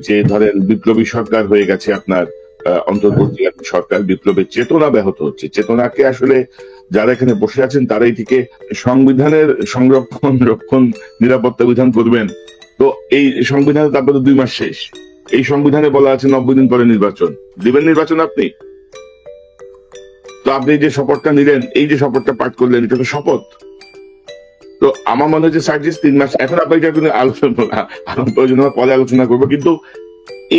যে ধরেন বিপ্লবী সরকার হয়ে গেছে আপনার অন্তর্বর্তী সরকার, বিপ্লবের চেতনা ব্যাহত হচ্ছে। চেতনাকে আসলে যারা এখানে বসে আছেন তারাই থেকে সংবিধানের সংরক্ষণ, রক্ষণ, নিরাপত্তা বিধান করবেন। তো এই সংবিধানে তারপরে 2 মাস শেষ। এই সংবিধানে বলা আছে 90 দিন পরে নির্বাচন। দিবেন নির্বাচন আপনি? তো আপনি যে শপথটা নিলেন, এই যে শপথটা পাঠ করলেন, এটা তো শপথ। তো আমার মনে হচ্ছে সার্জিস 3 মাস এখন আপনি এটা আলোচনা পরে আলোচনা করবো, কিন্তু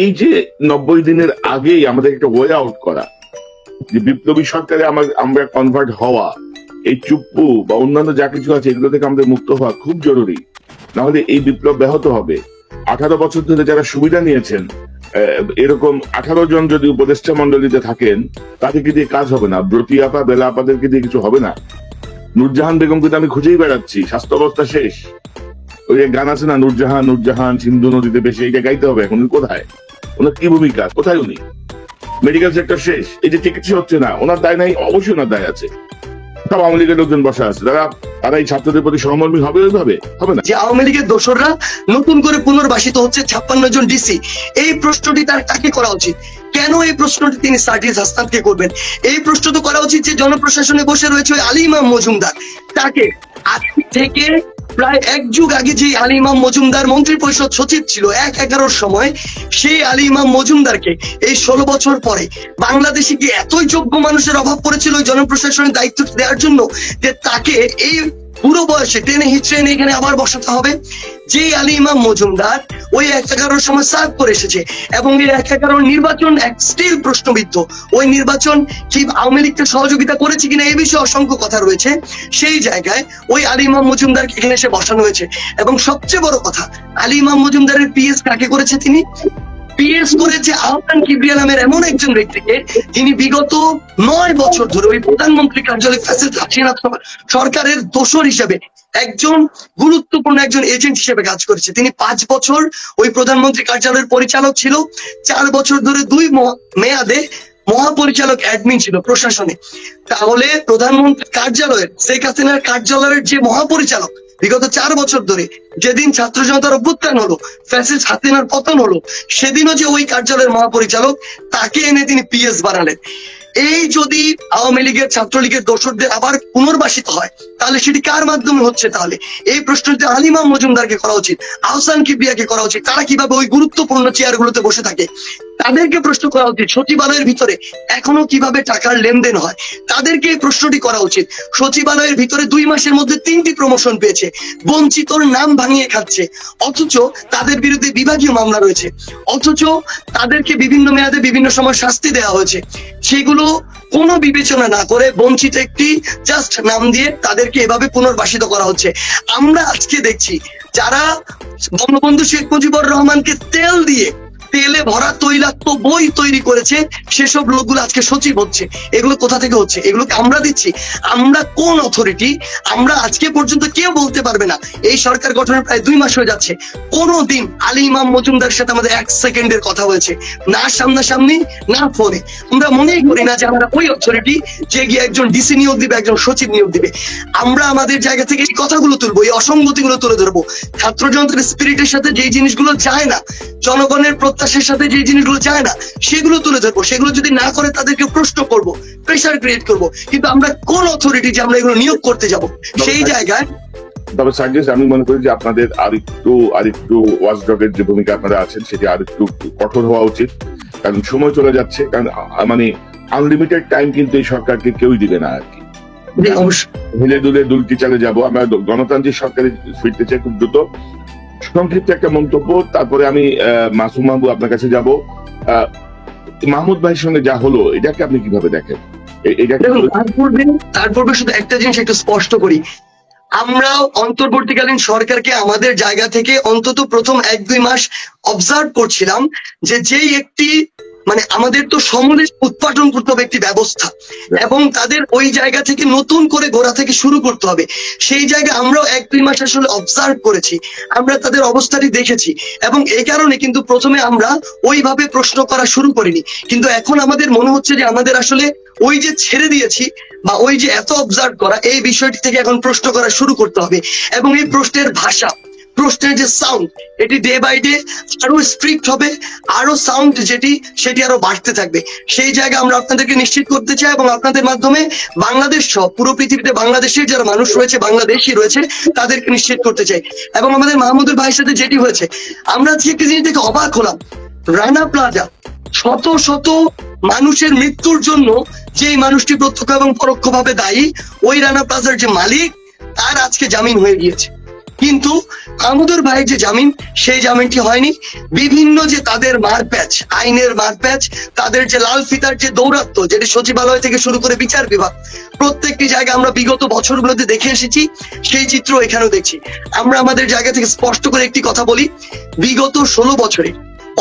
এই যে 90 দিনের আগেই আমাদের একটা ওয়ে আউট করা, যে বিপ্লবী সরকারে আমরা কনভার্ট হওয়া, এই চুপ্পু বা অন্যান্য যা কিছু আছে এগুলো থেকে আমাদের মুক্ত হওয়া খুব জরুরি। না হলে এই বিপ্লব ব্যাহত হবে। 18 বছর ধরে যারা সুবিধা নিয়েছেন, এরকম 18 জন যদি উপদেষ্টা মন্ডলীতে থাকেন, তাদেরকে দিয়ে কাজ হবে না। ব্রতি আপা, বেলা আপাদেরকে দিয়ে কিছু হবে না। নূরজাহান বেগমকে তো আমি খুঁজেই বেড়াচ্ছি, স্বাস্থ্য অবস্থা শেষ। ওই যে গান আছে না, নূরজাহান নূরজাহান সিন্ধু নদীতে বেশি, এইটা গাইতে হবে। এখন কোথায় ওনার কি ভূমিকা, কোথায় উনি? মেডিকেল সেক্টর শেষ, এই যে চিকিৎসা হচ্ছে না, ওনার দায় নাই? অবশ্যই ওনার দায় আছে। সব আওয়ামী লীগের লোকজন বসা আছে, তারা এই ছাত্রদের প্রতি সহমর্মী হবে? ওইভাবে হবে না। যে আওয়ামী লীগের দোসররা নতুন করে পুনর্বাসিত হচ্ছে 56 জন ডিসি, এই প্রশ্নটি তার কাকে করা উচিত? কেন এই প্রশ্নটি তিনি সার্জিস হাসানকে করবেন? এই প্রশ্ন তো করা উচিত যে জনপ্রশাসনে বসে রয়েছে ওই আলী ইমাম মজুমদার, তাকে। আজ থেকে প্রায় 1 যুগ আগে যে আলী ইমাম মজুমদার মন্ত্রী পরিষদ সচিব ছিল 1/11 সময়, সেই আলী ইমাম মজুমদারকে এই 16 বছর পরে বাংলাদেশে কি এতই যোগ্য মানুষের অভাব পড়েছিল ওই জনপ্রশাসনের দায়িত্ব দেওয়ার জন্য যে তাকে এই পুরো বয়সে টেনে হিচড়ে এখানে আবার বসাতে হবে? যে আলী ইমাম মজুমদার ওই 1/11 সময় সার্ভ করে এসেছে, এবং এই 1/11 নির্বাচন স্টিল প্রশ্নবিদ্ধ। ওই নির্বাচন কি আওয়ামী লীগকে সহযোগিতা করেছে কিনা এই বিষয়ে অসংখ্য কথা রয়েছে। সেই জায়গায় ওই আলী ইমাম মজুমদারকে এখানে এসে বসানো হয়েছে। এবং সবচেয়ে বড় কথা, আলী ইমাম মজুমদারের পিএস কাকে করেছে? তিনি পিএস করেছে আহসান কিবরিয়া নামের এমন একজন ব্যক্তিকে, যিনি বিগত 9 বছর ধরে ওই প্রধানমন্ত্রী কার্যালয় ফ্যাসিলিটি হাসিনা সরকারের দোসর হিসেবে একজন গুরুত্বপূর্ণ একজন এজেন্ট হিসেবে কাজ করেছে। তিনি 5 বছর ওই প্রধানমন্ত্রী কার্যালয়ের পরিচালক ছিল, 4 বছর ধরে 2 মেয়াদে মহাপরিচালক অ্যাডমিন ছিল প্রশাসনে। তাহলে প্রধানমন্ত্রী কার্যালয়ের, শেখ হাসিনার কার্যালয়ের যে মহাপরিচালক বিগত 4 বছর ধরে, যেদিন ছাত্র জনতার অভ্যুত্থান হলো, ফ্যাসিস্ট হাসিনার পতন হলো, সেদিনও যে ওই কার্যালয়ের মহাপরিচালক, তাকে এনে তিনি পিএস বানালেন। এই যদি আওয়ামী লীগের, ছাত্রলীগের দোসরদের আবার পুনর্বাসিত হয়, তাহলে সেটি কার মাধ্যমে হচ্ছে? তাহলে এই প্রশ্নটি আলী ইমাম মজুমদারকে করা উচিত, আহসান কিবরিয়াকে করা উচিত। তারা কিভাবে ওই গুরুত্বপূর্ণ চেয়ারগুলোতে বসে থাকে, তাদেরকে প্রশ্ন করা উচিত। সচিবালয়ের ভিতরে এখনো কিভাবে টাকার লেনদেন হয়, তাদেরকে এই প্রশ্নটি করা উচিত। সচিবালয়ের ভিতরে 2 মাসের মধ্যে 3টি প্রমোশন পেয়েছে, বঞ্চিতর নাম ভাঙিয়ে খাচ্ছে, অথচ তাদের বিরুদ্ধে বিভাগীয় মামলা রয়েছে, অথচ তাদেরকে বিভিন্ন মেয়াদে বিভিন্ন সময় শাস্তি দেওয়া হয়েছে। সেগুলো কোনো বিবেচনা না করে বঞ্চিত একটি জাস্ট নাম দিয়ে তাদেরকে এভাবে পুনর্বাসিত করা হচ্ছে। আমরা আজকে দেখছি যারা বঙ্গবন্ধু শেখ মুজিবুর রহমানকে তেলে ভরা তৈলাক্ত বই তৈরি করেছে, সেসব লোকগুলো আজকে সচিব হচ্ছে। এগুলো কোথা থেকে হচ্ছে? এগুলোকে আমরা দিচ্ছি? আমরা কোন অথরিটি? আমরা আজকে পর্যন্ত কেউ বলতে পারবে না, এই সরকার গঠনের প্রায় 2 মাস হয়ে যাচ্ছে, কোনদিন আলী ইমাম মজুমদারের সাথে আমাদের 1 সেকেন্ডের কথা হয়েছে? না সামনাসামনি, না ফোনে। আমরা মনেই করি না যে আমরা ওই অথরিটি যে গিয়ে একজন ডিসি নিয়োগ দিবে, একজন সচিব নিয়োগ দিবে। আমরা আমাদের জায়গা থেকে এই কথাগুলো তুলবো, এই অসঙ্গতিগুলো তুলে ধরবো। ছাত্র জনতার স্পিরিটের সাথে যে জিনিসগুলো যায় না, জনগণের প্রত্যাশার সাথে যে জিনিসগুলো যায় না, সেগুলো তুলে ধরবো। সেগুলো যদি না করে তাদেরকে প্রশ্ন করব, প্রেসার ক্রিয়েট করব। কিন্তু আমরা কোন অথরিটি যে আমরা এগুলো নিয়োগ করতে যাব, সেই জায়গায়। তবে সার্জিস, আমি মনে করি যে আপনাদের আরেকটু ওয়াচডগের যে ভূমিকা আপনারা আছেন, সেটি আরেকটু কঠোর হওয়া উচিত। কারণ সময় চলে যাচ্ছে, কারণ মানে আনলিমিটেড টাইম কিন্তু এই সরকারকে কেউই দিবে না আর কি। হিলে দুলে দুলকি চালে যাবো। আমরা গণতান্ত্রিক সরকারে ফিরতে চাই খুব দ্রুত। সংক্ষিপ্ত একটা মন্তব্য, তারপরে আমি মাসুম মাহবুব আপনার কাছে যাব। মাহমুদ ভাইয়ের সঙ্গে যা হলো, এটাকে আপনি কিভাবে দেখেন? তার পূর্বে শুধু একটা জিনিস একটু স্পষ্ট করি, আমরা অন্তর্বর্তীকালীন সরকারকে আমাদের জায়গা থেকে অন্তত প্রথম 1-2 মাস অবজার্ভ করছিলাম যে যেই একটি মানে আমাদের তো সমূলে উৎপাদন করতে হবে একটি ব্যবস্থা, এবং তাদের ওই জায়গা থেকে নতুন করে গোড়া থেকে শুরু করতে হবে। সেই জায়গায় আমরাও 1-2 মাস আসলে অবজার্ভ করেছি, আমরা তাদের অবস্থাটি দেখেছি, এবং এই কারণে কিন্তু প্রথমে আমরা ওইভাবে প্রশ্ন করা শুরু করিনি। কিন্তু এখন আমাদের মনে হচ্ছে যে আমাদের আসলে ওই যে ছেড়ে দিয়েছি বা ওই যে এত অবজার্ভ করা, এই বিষয়টি থেকে এখন প্রশ্ন করা শুরু করতে হবে। এবং এই প্রশ্নের ভাষা, প্রশ্নের যে সাউন্ড, এটি ডে বাই ডে আরো স্ট্রিক্ট হবে, আরো সাউন্ড সেটি আরো বাড়তে থাকবে। সেই জায়গা আমরা আপনাদেরকে নিশ্চিত করতে চাই, এবং আপনাদের মাধ্যমে বাংলাদেশ সহ পুরো পৃথিবীতে বাংলাদেশের যারা মানুষ রয়েছে, বাংলাদেশি রয়েছে, তাদেরকে নিশ্চিত করতে চাই। এবং আমাদের মাহমুদুল ভাইয়ের সাথে যেটি হয়েছে, আমরা আজকে একটি জিনিস দেখে অবাক হলাম। রানা প্লাজা, শত শত মানুষের মৃত্যুর জন্য যে মানুষটি প্রত্যক্ষ এবং পরোক্ষভাবে দায়ী, ওই রানা প্লাজার যে মালিক, তার আজকে জামিন হয়ে গিয়েছে। কিন্তু মাহমুদুর ভাইয়ের যে জামিন, সেই জামিনটি হয়নি। বিভিন্ন যে তাদের মারপ্যাচ, আইনের মারপ্যাচ, তাদের যে লাল ফিতার যে দৌরাত্ম, যেটি সচিবালয় থেকে শুরু করে বিচার বিভাগ, প্রত্যেকটি জায়গায় আমরা বিগত বছরগুলোতে দেখে এসেছি, সেই চিত্র এখানেও দেখছি। আমরা আমাদের জায়গা থেকে স্পষ্ট করে একটি কথা বলি, বিগত 16 বছরে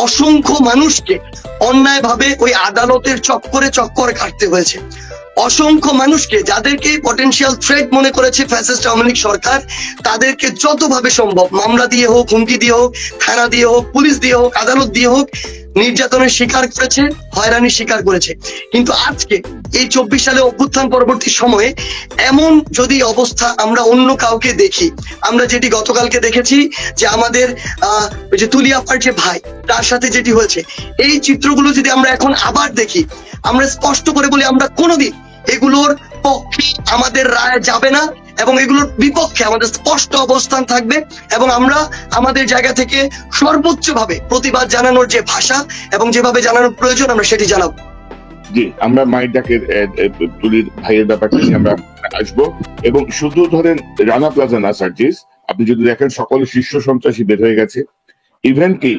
অসংখ্য মানুষকে অন্যায়ভাবে ওই আদালতের চক্কর কাটতে হয়েছে। অসংখ্য মানুষকে, যাদেরকে পটেনশিয়াল থ্রেট মনে করেছে ফ্যাসিস্ট আওয়ামী লীগ সরকার, তাদেরকে যতভাবে সম্ভব মামলা দিয়ে হোক, হুমকি দিয়ে হোক, থানা দিয়ে হোক, পুলিশ দিয়ে হোক, আদালত দিয়ে হোক, নির্যাতনের শিকার করেছে, হয়রানির শিকার করেছে। কিন্তু আজকে এই 24 সালে অভ্যুত্থান পরবর্তী সময়ে এমন যদি অবস্থা আমরা অন্য কাউকে দেখি, আমরা যেটি গতকালকে দেখেছি যে আমাদের যে তুলিয়াপার যে ভাই, তার সাথে যেটি হয়েছে, এই চিত্রগুলো যদি আমরা এখন আবার দেখি, আমরা স্পষ্ট করে বলি, আমরা কোনোদিন এগুলোর পক্ষে আমাদের রায় যাবে না, এবং এগুলোর বিপক্ষে আমাদের স্পষ্ট অবস্থান থাকবে, এবং আমরা আমাদের জায়গা থেকে সর্বোচ্চ ভাবে প্রতিবাদ জানানোর যে ভাষা এবং যেভাবে জানানোর প্রয়োজন, আমরা সেটি জানাবো। জি, আমরা মায়ের ডাকের তুলির ভাইয়ের ব্যাপারটা নিয়ে আমরা আসবো। এবং শুধু ধরেন রানা প্লাজা না সার্জিস, আপনি যদি দেখেন সকল শীর্ষ সন্ত্রাসী বের হয়ে গেছে। ইভেন কি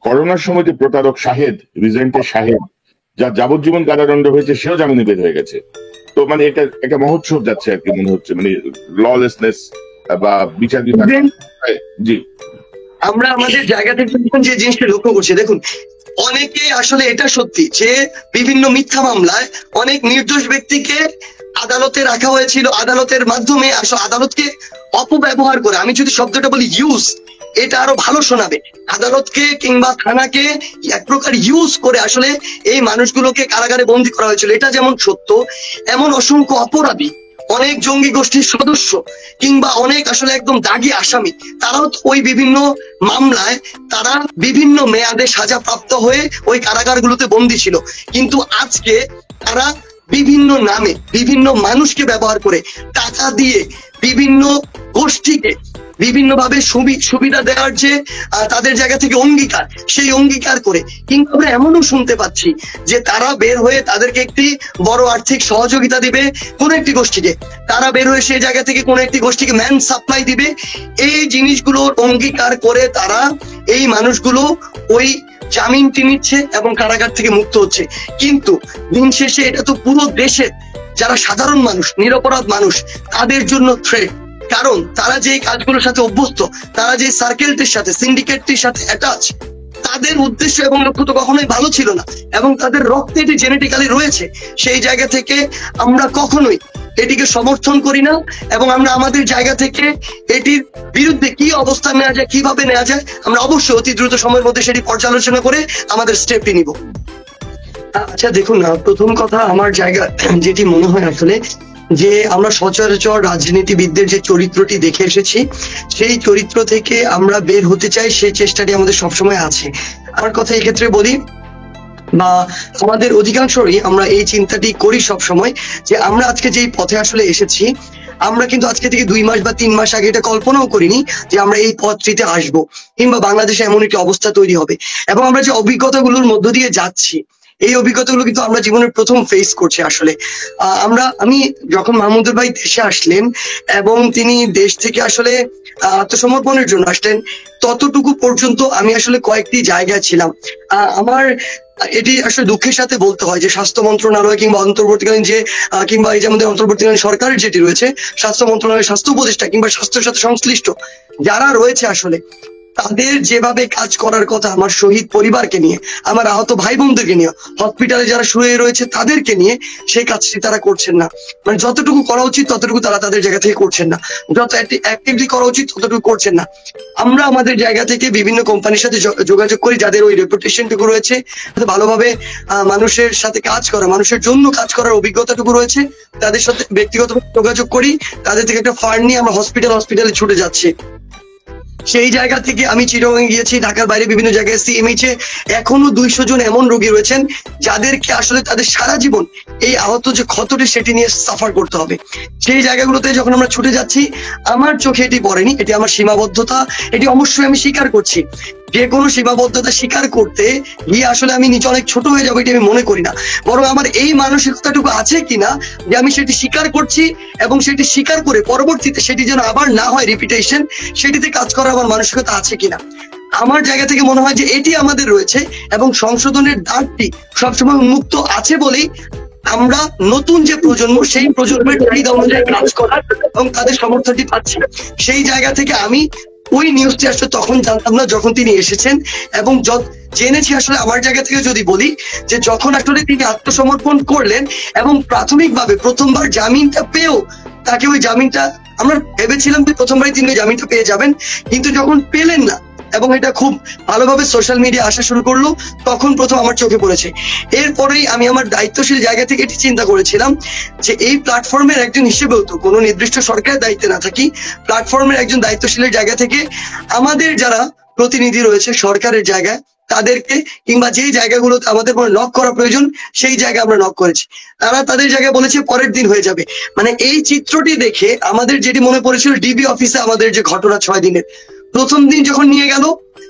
করোনার সময় যে প্রতারক শাহেদ, রিজেন্টের শাহেদ, যার যাবজ্জীবন কারাদণ্ড হয়েছে, সেও জামিনে বের হয়ে গেছে। তো মানে এটা একটা মহোৎসব যাচ্ছে আর কি মনে হচ্ছে, মানে ললেসনেস বা বিচার বিভাগ। জি, আমরা আমাদের জায়গা থেকে যে জিনিসটা লক্ষ্য করছি, দেখুন, অনেকে আসলে এটা সত্যি যে বিভিন্ন মিথ্যা মামলায় অনেক নির্দোষ ব্যক্তিকে আদালতে রাখা হয়েছিল, আদালতের মাধ্যমে আসলে আদালতকে অপব্যবহার করে, আমি যদি শব্দটা বলি ইউজ, এটা আরো ভালো শোনাবে, আদালতকে কিংবা থানাকে এক প্রকার ইউজ করে আসলে এই মানুষগুলোকে কারাগারে বন্দী করা হয়েছিল। এটা যেমন সত্য, এমন অসংখ্য অপরাধী, অনেক জঙ্গি গোষ্ঠীর সদস্য কিংবা অনেক আসলে একদম দাগী আসামি, তারাও ওই বিভিন্ন মামলায় তারা বিভিন্ন মেয়াদে সাজা প্রাপ্ত হয়ে ওই কারাগারগুলোতে বন্দী ছিল। কিন্তু আজকে তারা বিভিন্ন নামে বিভিন্ন মানুষকে ব্যবহার করে, টাকা দিয়ে বিভিন্ন গোষ্ঠীকে বিভিন্নভাবে সুবিধা দেওয়ার যে তাদের জায়গা থেকে অঙ্গীকার, সেই অঙ্গীকার করে, কিন্তু আমরা এমনও শুনতে পাচ্ছি যে তারা বের হয়ে তাদেরকে একটি বড় আর্থিক সহযোগিতা দিবে কোন একটি গোষ্ঠীকে, তারা বের হয়ে সেই জায়গা থেকে কোন একটি গোষ্ঠীকে ম্যান সাপ্লাই দিবে। এই জিনিসগুলোর অঙ্গীকার করে তারা এই মানুষগুলো ওই জামিনটি নিচ্ছে এবং কারাগার থেকে মুক্ত হচ্ছে। কিন্তু দিন শেষে এটা তো পুরো দেশের যারা সাধারণ মানুষ, নিরপরাধ মানুষ, তাদের জন্য থ্রেট। কারণ তারা যে কাজগুলোর সাথে অভ্যস্ত, তারা যে সার্কেলটির সাথে, সিন্ডিকেটটির সাথে অ্যাটাচ, তাদের উদ্দেশ্য এবং লক্ষ্য তো কখনোই ভালো ছিল না, এবং তাদের রক্তে এটি জেনেটিক্যালি রয়েছে। সেই জায়গা থেকে আমরা কখনোই এটিকে সমর্থন করি না, এবং আমরা আমাদের জায়গা থেকে এটির বিরুদ্ধে কি অবস্থান নেওয়া যায়, কিভাবে নেওয়া যায়, আমরা অবশ্যই অতি দ্রুত সময়ের মধ্যে সেটি পর্যালোচনা করে আমাদের স্টেপটি নিব। আচ্ছা দেখুন, প্রথম কথা আমার জায়গা যেটি মনে হয় আসলে যে আমরা সচরাচর রাজনীতিবিদদের যে চরিত্রটি দেখে এসেছি, সেই চরিত্র থেকে আমরা বের হতে চাই, সেই চেষ্টাটি আমাদের সবসময় আছে। আমার কথা এই ক্ষেত্রে বলি, বা আমাদের অধিকাংশই আমরা এই চিন্তাটি করি সবসময়, যে আমরা আজকে যেই পথে আসলে এসেছি, আমরা কিন্তু আজকে থেকে 2 মাস বা 3 মাস আগে এটা কল্পনাও করিনি যে আমরা এই পথটিতে আসবো, কিংবা বাংলাদেশে এমন একটি অবস্থা তৈরি হবে। এবং আমরা যে অভিজ্ঞতাগুলোর মধ্য দিয়ে যাচ্ছি, এই অভিজ্ঞতাগুলো কিন্তু আমরা জীবনের প্রথম ফেস করছি আসলে। আমি যখন মাহমুদুর ভাই দেশে আসলেন এবং তিনি দেশ থেকে আসলে আত্মসমর্পণের জন্য আসলেন, ততটুকু পর্যন্ত আমি আসলে কয়েকটি জায়গায় ছিলাম। আমার এটি আসলে দুঃখের সাথে বলতে হয় যে স্বাস্থ্য মন্ত্রণালয় কিংবা অন্তর্বর্তীকালীন যে কিংবা এই যে আমাদের অন্তর্বর্তীকালীন সরকারের যেটি রয়েছে, স্বাস্থ্য মন্ত্রণালয়ের স্বাস্থ্য উপদেষ্টা কিংবা স্বাস্থ্যের সাথে সংশ্লিষ্ট যারা রয়েছে, আসলে তাদের যেভাবে কাজ করার কথা আমার শহীদ পরিবারকে নিয়ে, আমার আহত ভাই বোনদেরকে নিয়ে, হসপিটালে যারা শুয়ে রয়েছে তাদেরকে নিয়ে, সেই কাজটি তারা করছেন না। মানে যতটুকু করা উচিত ততটুকু তারা তাদের জায়গা থেকে করছেন না, যত অ্যাক্টিভলি করা উচিত ততটুকু করছেন না। আমরা আমাদের জায়গা থেকে বিভিন্ন কোম্পানির সাথে যোগাযোগ করি, যাদের ওই রেপুটেশনটুকু রয়েছে, ভালোভাবে মানুষের সাথে কাজ করা, মানুষের জন্য কাজ করার অভিজ্ঞতাটুকু রয়েছে, তাদের সাথে ব্যক্তিগতভাবে যোগাযোগ করি, তাদের থেকে একটা ফান্ড নিয়ে আমরা হসপিটালে ছুটে যাচ্ছি। সেই জায়গা থেকে আমি চিটাগাং গিয়েছি, ঢাকার বাইরে বিভিন্ন জায়গায় সিএমএইচ এ এখনো 200 জন এমন রোগী রয়েছেন যাদেরকে আসলে তাদের সারা জীবন এই আহত যে ক্ষতটি সেটি নিয়ে সাফার করতে হবে। সেই জায়গাগুলোতে যখন আমরা ছুটে যাচ্ছি, আমার চোখে এটি পড়েনি, এটি আমার সীমাবদ্ধতা, এটি অবশ্যই আমি স্বীকার করছি। যে কোনো সীমাবদ্ধতা স্বীকার করতে গিয়ে আসলে আমি নিজে অনেক ছোট হয়ে যাবো, এটি আমি মনে করি না। বরং আমার এই মানসিকতাটুকু আছে কিনা যে আমি সেটি স্বীকার করছি এবং সেটি স্বীকার করে পরবর্তীতে সেটি যেন আবার না হয় রিপিটেশন, সেটিতে কাজ করার আমার মানসিকতা আছে কিনা। আমার জায়গা থেকে মনে হয় যে এটি আমাদের রয়েছে এবং সংশোধনের দ্বারটি সবসময় উন্মুক্ত আছে বলেই আমরা নতুন যে প্রজন্ম, সেই প্রজন্মের চাহিদা অনুযায়ী কাজ করার এবং তাদের সমর্থনটি পাচ্ছি। সেই জায়গা থেকে আমি ওই নিউজটি আসলে তখন জানতাম না যখন তিনি এসেছেন, এবং জেনেছি আসলে আমার জায়গা থেকে যদি বলি যে যখন আসলে তিনি আত্মসমর্পণ করলেন এবং প্রাথমিকভাবে প্রথমবার জামিনটা পেয়েও তাকে ওই জামিনটা আমরা ভেবেছিলাম যে প্রথমবারই তিনি ওই জামিনটা পেয়ে যাবেন, কিন্তু যখন পেলেন না এবং এটা খুব ভালোভাবে সোশ্যাল মিডিয়া আসা শুরু করলো, তখন প্রথম আমার চোখে পড়েছে। এরপরেই আমি আমার দায়িত্বশীল জায়গা থেকে এটি চিন্তা করেছিলাম যে এই প্ল্যাটফর্মের একজন হিসেবেও তো কোনো নির্দিষ্ট সরকারের দায়িত্বে না থাকি, প্ল্যাটফর্মের একজন দায়িত্বশীলের জায়গা থেকে আমাদের যারা প্রতিনিধি রয়েছে সরকারের জায়গায়, তাদেরকে কিংবা যেই জায়গাগুলোতে আমাদের নক করা প্রয়োজন সেই জায়গায় আমরা নক করেছি। তারা তাদের জায়গায় বলেছে পরের দিন হয়ে যাবে। মানে এই চিত্রটি দেখে আমাদের যেটি মনে পড়েছিল ডিবি অফিসে আমাদের যে ঘটনা 6 দিনের, প্রথম দিন যখন নিয়ে গেল,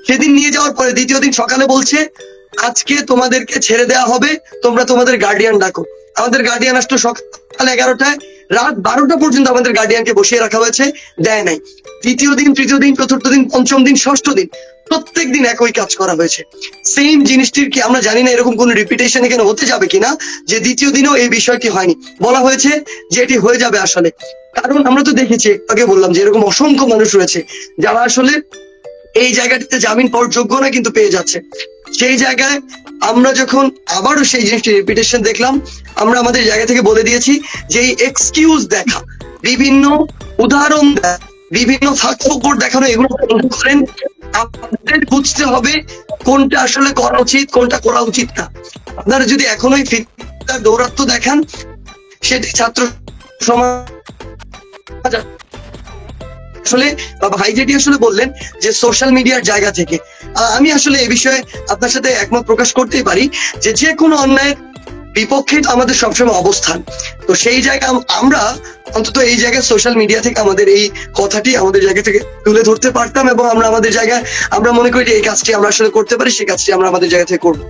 সেদিন নিয়ে যাওয়ার পরে দ্বিতীয় দিন সকালে বলছে আজকে তোমাদেরকে ছেড়ে দেওয়া হবে, তোমরা তোমাদের গার্ডিয়ান ডাকো। আমাদের গার্ডিয়ান আসতো সকাল 11টায়, রাত 12টা পর্যন্ত আমাদের গার্ডিয়ানকে বসিয়ে রাখা হয়েছে, দেয় নাই। দ্বিতীয় দিন, তৃতীয় দিন, চতুর্থ দিন, পঞ্চম দিন, ষষ্ঠ দিন, প্রত্যেক দিন একই কাজ করা হয়েছে। সেম জিনিসটির কি আমরা জানি না এরকম কোন রিপিটেশন এখানে হতে যাবে কিনা, যে দ্বিতীয় দিনও এই বিষয়টি হয়নি। বলা হয়েছে যে এটি হয়ে যাবে আসলে, কারণ আমরা তো দেখেছি, আগে বললাম যে এরকম অসংখ্য মানুষ রয়েছে যারা আসলে এই জায়গাটিতে জামিন পাওয়ার যোগ্য না কিন্তু পেয়ে যাচ্ছে। সেই জায়গায় আমরা যখন আবারও সেই জিনিসটি রিপিটেশন দেখলাম, আমরা আমাদের জায়গা থেকে বলে দিয়েছি যে এই এক্সকিউজ দেখা, বিভিন্ন উদাহরণ দেয়া, বিভিন্ন ফাঁকফোকর দেখানো, এগুলো বন্ধ করেন। আপনাদের বুঝতে হবে কোনটা আসলে করা উচিত, কোনটা করা উচিত না। আপনারা যদি এখনো ফিতনার দৌরাত্ম্য দেখান, সেটি ছাত্র সমাজ আসলে ভাই যেটি আসলে বললেন যে সোশ্যাল মিডিয়ার জায়গা থেকে, আমি আসলে এই বিষয়ে আপনার সাথে একমত প্রকাশ করতেই পারি যে যে কোনো অন্যায়ের বিপক্ষে আমাদের সবসময় অবস্থান। তো সেই জায়গায় আমরা অন্তত এই জায়গায় সোশ্যাল মিডিয়া থেকে আমাদের এই কথাটি আমাদের জায়গা থেকে তুলে ধরতে পারতাম, এবং আমরা আমাদের জায়গায় আমরা মনে করি যে এই কাজটি আমরা আসলে করতে পারি, সেই কাজটি আমরা আমাদের জায়গা থেকে করবো।